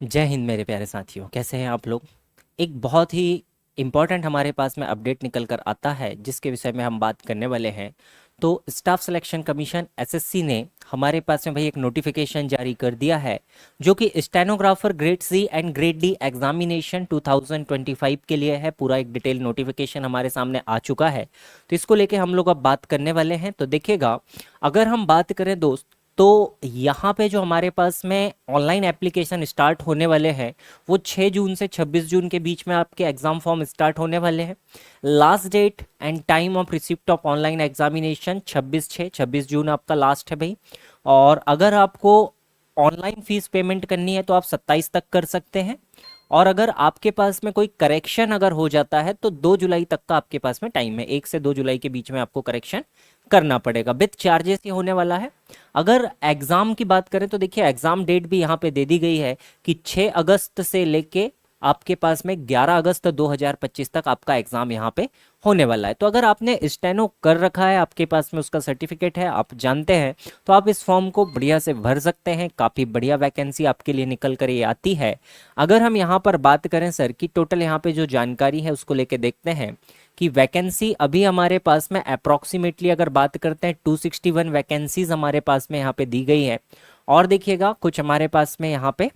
जय हिंद मेरे प्यारे साथियों, कैसे हैं आप लोग। एक बहुत ही इम्पॉर्टेंट हमारे पास में अपडेट निकल कर आता है जिसके विषय में हम बात करने वाले हैं। तो स्टाफ सिलेक्शन कमीशन एसएससी ने हमारे पास में भाई एक नोटिफिकेशन जारी कर दिया है जो कि stenographer grade C and grade D examination 2025 के लिए है। पूरा एक डिटेल नोटिफिकेशन हमारे सामने आ चुका है, तो इसको लेके हम लोग अब बात करने वाले हैं। तो देखिएगा, अगर हम बात करें दोस्त, तो यहाँ पे जो हमारे पास में ऑनलाइन एप्लीकेशन स्टार्ट होने वाले हैं वो 6 जून से 26 जून के बीच में आपके एग्ज़ाम फॉर्म स्टार्ट होने वाले हैं। Last date and time of receipt of online examination 26 June आपका लास्ट है भाई। और अगर आपको ऑनलाइन फीस पेमेंट करनी है तो आप 27 तक कर सकते हैं। और अगर आपके पास में कोई करेक्शन अगर हो जाता है तो 2 जुलाई तक का आपके पास में टाइम है। 1 से 2 जुलाई के बीच में आपको करेक्शन करना पड़ेगा, विथ चार्जेस ही होने वाला है। अगर एग्जाम की बात करें तो देखिए, एग्जाम डेट भी यहाँ पे दे दी गई है कि 6 अगस्त से लेके आपके पास में 11 अगस्त 2025 तक आपका एग्जाम यहाँ पे होने वाला है। तो अगर आपने स्टेनो कर रखा है, आपके पास में उसका सर्टिफिकेट है, आप जानते हैं, तो आप इस फॉर्म को बढ़िया से भर सकते हैं। काफ़ी बढ़िया वैकेंसी आपके लिए निकल कर ये आती है। अगर हम यहाँ पर बात करें सर की टोटल यहाँ पे जो जानकारी है उसको लेके देखते हैं कि वैकेंसी अभी हमारे पास में अप्रॉक्सीमेटली अगर बात करते हैं 261 वैकेंसीज हमारे पास में यहाँ पे दी गई है। और देखिएगा, कुछ हमारे पास में यहाँ पे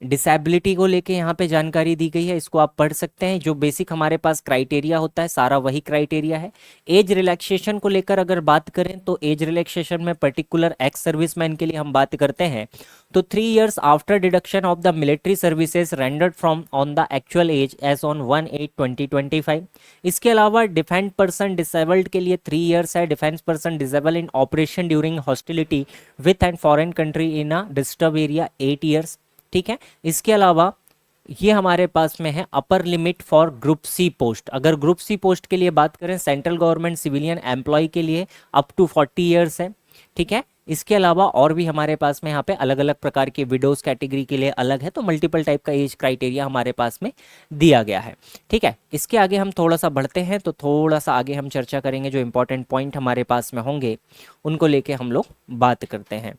डिसेबिलिटी को लेके यहाँ पे जानकारी दी गई है, इसको आप पढ़ सकते हैं। जो बेसिक हमारे पास क्राइटेरिया होता है सारा वही क्राइटेरिया है। एज रिलैक्सेशन को लेकर अगर बात करें तो एज रिलैक्सेशन में पर्टिकुलर एक्स सर्विसमैन के लिए हम बात करते हैं तो 3 years after deduction of the military services rendered from on the actual age as on 1/8/2025। इसके अलावा डिफेंस पर्सन डिसेबल्ड के लिए 3 years है। Defence person disable in operation during hostility with and foreign country in a disturb area 8 years। ठीक है। इसके अलावा ये हमारे पास में है upper limit for group C post. अगर ग्रुप सी पोस्ट के लिए बात करें सेंट्रल गवर्नमेंट सिविलियन एम्प्लॉय के लिए अप टू 40 years है। ठीक है। इसके अलावा और भी हमारे पास में यहाँ पे अलग अलग प्रकार के विडोज कैटेगरी के लिए अलग है, तो मल्टीपल टाइप का एज क्राइटेरिया हमारे पास में दिया गया है। ठीक है। इसके आगे हम थोड़ा सा बढ़ते हैं, तो थोड़ा सा आगे हम चर्चा करेंगे। जो इंपॉर्टेंट पॉइंट हमारे पास में होंगे उनको लेके हम लोग बात करते हैं।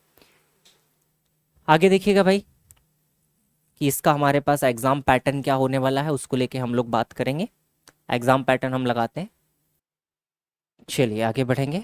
आगे देखिएगा भाई कि इसका हमारे पास एग्जाम पैटर्न क्या होने वाला है, उसको लेके हम लोग बात करेंगे। एग्जाम पैटर्न हम लगाते हैं, चलिए आगे बढ़ेंगे।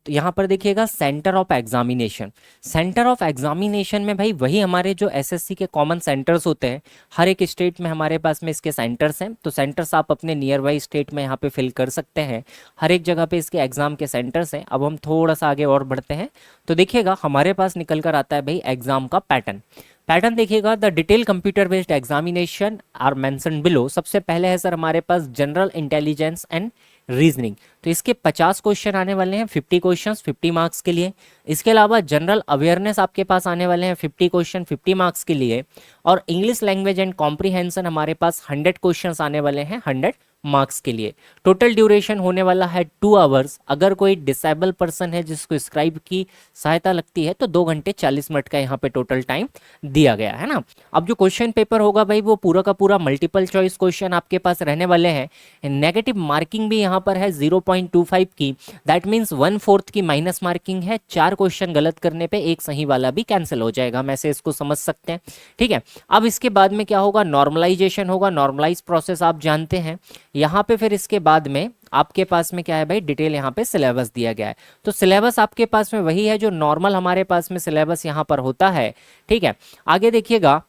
तो यहाँ पर देखिएगा centre of examination. Centre of examination में भाई वही हमारे जो एसएससी के कॉमन सेंटर्स होते हैं, हर एक स्टेट में हमारे पास में इसके सेंटर्स हैं। तो सेंटर्स आप अपने नियर बाई स्टेट में यहाँ पे फिल कर सकते हैं। हर एक जगह पे इसके एग्जाम के सेंटर्स हैं। अब हम थोड़ा सा आगे और बढ़ते हैं, तो देखिएगा हमारे पास निकल कर आता है भाई एग्जाम का पैटर्न। पैटर्न देखिएगा, the detail computer based examination are mention below. सबसे पहले है सर हमारे पास जनरल इंटेलिजेंस एंड रीजनिंग। तो इसके 50 क्वेश्चन आने वाले हैं, 50 क्वेश्चंस 50 मार्क्स के लिए। इसके अलावा जनरल अवेयरनेस आपके पास आने वाले हैं 50 क्वेश्चन 50 मार्क्स के लिए। और इंग्लिश लैंग्वेज एंड कॉम्प्रीहेंशन हमारे पास 100 क्वेश्चंस आने वाले हैं 100 मार्क्स के लिए। टोटल ड्यूरेशन होने वाला है 2 आवर्स। अगर कोई डिसेबल पर्सन है जिसको स्क्राइब की सहायता लगती है तो 2 घंटे 40 मिनट का यहाँ पे टोटल टाइम दिया गया है ना। अब जो क्वेश्चन पेपर होगा भाई वो पूरा का पूरा मल्टीपल चॉइस क्वेश्चन आपके पास रहने वाले हैं। नेगेटिव मार्किंग भी यहाँ पर है 0.25 की, दैट मीन्स 1/4 की माइनस मार्किंग है। 4 क्वेश्चन गलत करने पे एक सही वाला भी कैंसिल हो जाएगा, हम ऐसे इसको समझ सकते हैं। ठीक है। अब इसके बाद में क्या होगा, नॉर्मलाइजेशन होगा। नॉर्मलाइज प्रोसेस आप जानते हैं। यहाँ पे फिर इसके बाद में आपके पास में क्या है भाई, डिटेल यहाँ पे सिलेबस दिया गया है। तो सिलेबस आपके पास में वही है जो नॉर्मल हमारे पास में सिलेबस यहाँ पर होता है। ठीक है। आगे देखिएगा,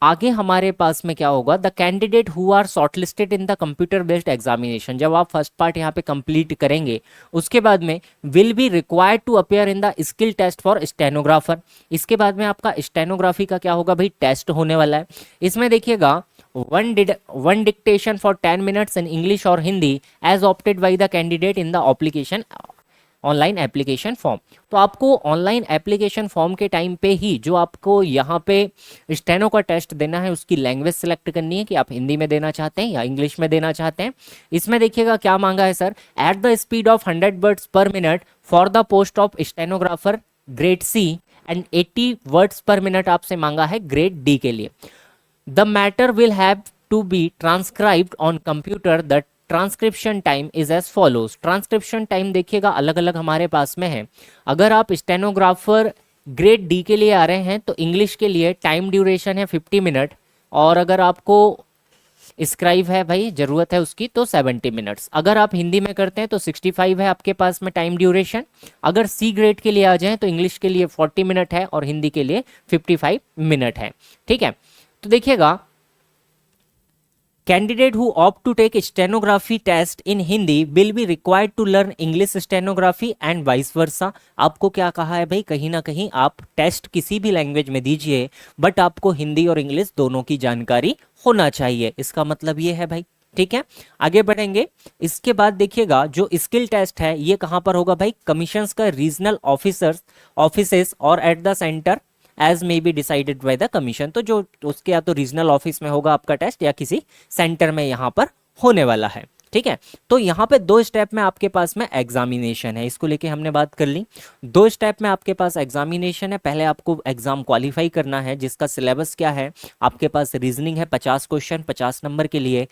आगे हमारे पास में क्या होगा, the candidate who are shortlisted in the computer based examination. जब आप फर्स्ट पार्ट यहाँ पे कंप्लीट करेंगे उसके बाद में will be required to appear in the skill test for stenographer. इसके बाद में आपका स्टेनोग्राफी का क्या होगा भाई, टेस्ट होने वाला है। इसमें देखिएगा one dictation for 10 minutes in English और Hindi as opted by the candidate in the application online application form. तो आपको ऑनलाइन एप्लीकेशन फॉर्म के टाइम पे ही जो आपको यहाँ पे स्टेनो का टेस्ट देना है उसकी लैंग्वेज सेलेक्ट करनी है कि आप हिंदी में देना चाहते हैं या इंग्लिश में देना चाहते हैं। इसमें देखिएगा क्या मांगा है sir, at the speed of 100 words per minute for the post of stenographer grade C and 80 words per minute आपसे मांगा है ग्रेड डी के लिए। The matter will have to be transcribed on computer. The transcription time is as follows. Transcription time देखिएगा अलग अलग हमारे पास में है। अगर आप स्टेनोग्राफर ग्रेड डी के लिए आ रहे हैं तो इंग्लिश के लिए टाइम ड्यूरेशन है 50 मिनट, और अगर आपको स्क्राइब है भाई ज़रूरत है उसकी तो 70 मिनट्स। अगर आप हिंदी में करते हैं तो 65 है आपके पास में टाइम ड्यूरेशन। अगर सी ग्रेड के लिए आ जाएं तो इंग्लिश के लिए 40 मिनट है और हिंदी के लिए 55 मिनट है। ठीक है, तो देखिएगा, candidate who opt to take stenography test in Hindi will be required to learn English stenography and vice versa. आपको क्या कहा है भाई, कहीं ना कहीं आप टेस्ट किसी भी लैंग्वेज में दीजिए बट आपको हिंदी और इंग्लिश दोनों की जानकारी होना चाहिए, इसका मतलब ये है भाई। ठीक है, आगे बढ़ेंगे। इसके बाद देखिएगा जो स्किल टेस्ट है ये कहां पर होगा भाई, कमीशंस का रीजनल ऑफिसर्स ऑफिसेस और at the centre as may be decided by the commission. तो जो उसके या तो रीजनल ऑफिस में होगा आपका टेस्ट या किसी सेंटर में यहाँ पर होने वाला है। ठीक है, तो यहाँ पे 2 स्टेप में आपके पास में एग्जामिनेशन है, इसको लेके हमने बात कर ली। 2 स्टेप में आपके पास एग्जामिनेशन है। पहले आपको एग्जाम क्वालिफाई करना है, जिसका सिलेबस क्या है, आपके पास रीजनिंग है 50 क्वेश्चन 50 नंबर के लिए।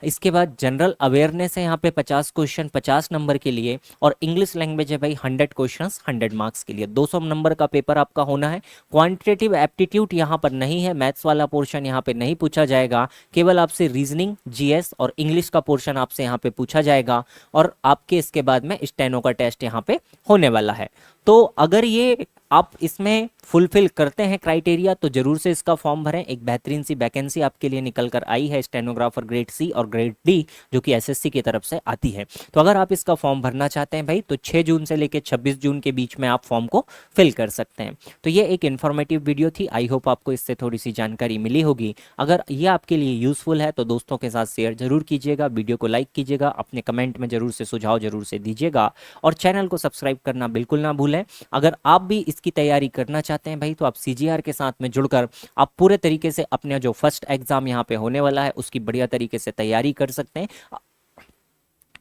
इसके बाद जनरल अवेयरनेस है यहाँ पे 50 क्वेश्चन 50 नंबर के लिए, और इंग्लिश लैंग्वेज है भाई 100 क्वेश्चंस 100 मार्क्स के लिए। 200 नंबर का पेपर आपका होना है। क्वांटिटेटिव एप्टीट्यूड यहाँ पर नहीं है, मैथ्स वाला पोर्शन यहाँ पे नहीं पूछा जाएगा, केवल आपसे रीजनिंग जीएस और इंग्लिश का पोर्शन आपसे यहाँ पे पूछा जाएगा, और आपके इसके बाद में स्टेनो का टेस्ट यहाँ पे होने वाला है। तो अगर ये आप इसमें फुलफिल करते हैं क्राइटेरिया तो जरूर से इसका फॉर्म भरें। एक बेहतरीन सी वैकेंसी आपके लिए निकल कर आई है, स्टेनोग्राफर ग्रेड सी और ग्रेड डी, जो कि एसएससी की तरफ से आती है। तो अगर आप इसका फॉर्म भरना चाहते हैं भाई तो 6 जून से लेकर 26 जून के बीच में आप फॉर्म को फिल कर सकते हैं। तो ये एक इन्फॉर्मेटिव वीडियो थी, आई होप आपको इससे थोड़ी सी जानकारी मिली होगी। अगर ये आपके लिए यूजफुल है तो दोस्तों के साथ शेयर जरूर कीजिएगा, वीडियो को लाइक कीजिएगा, अपने कमेंट में जरूर से सुझाव जरूर से दीजिएगा, और चैनल को सब्सक्राइब करना बिल्कुल ना भूलें। अगर आप भी इसकी तैयारी करना चाहते हैं भाई तो आप सीजीआर के साथ में जुड़कर आप पूरे तरीके से अपने जो फर्स्ट एग्जाम यहाँ पे होने वाला है उसकी बढ़िया तरीके से तैयारी कर सकते हैं।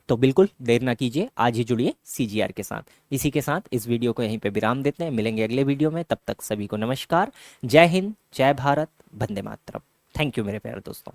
तो बिल्कुल देर ना कीजिए, आज ही जुड़िए सीजीआर के साथ। इसी के साथ इस वीडियो को यहीं पे विराम देते हैं, मिलेंगे अगले वीडियो में। तब तक सभी को नमस्कार, जय हिंद, जय भारत, वंदे मातरम। थैंक यू मेरे प्यारे दोस्तों।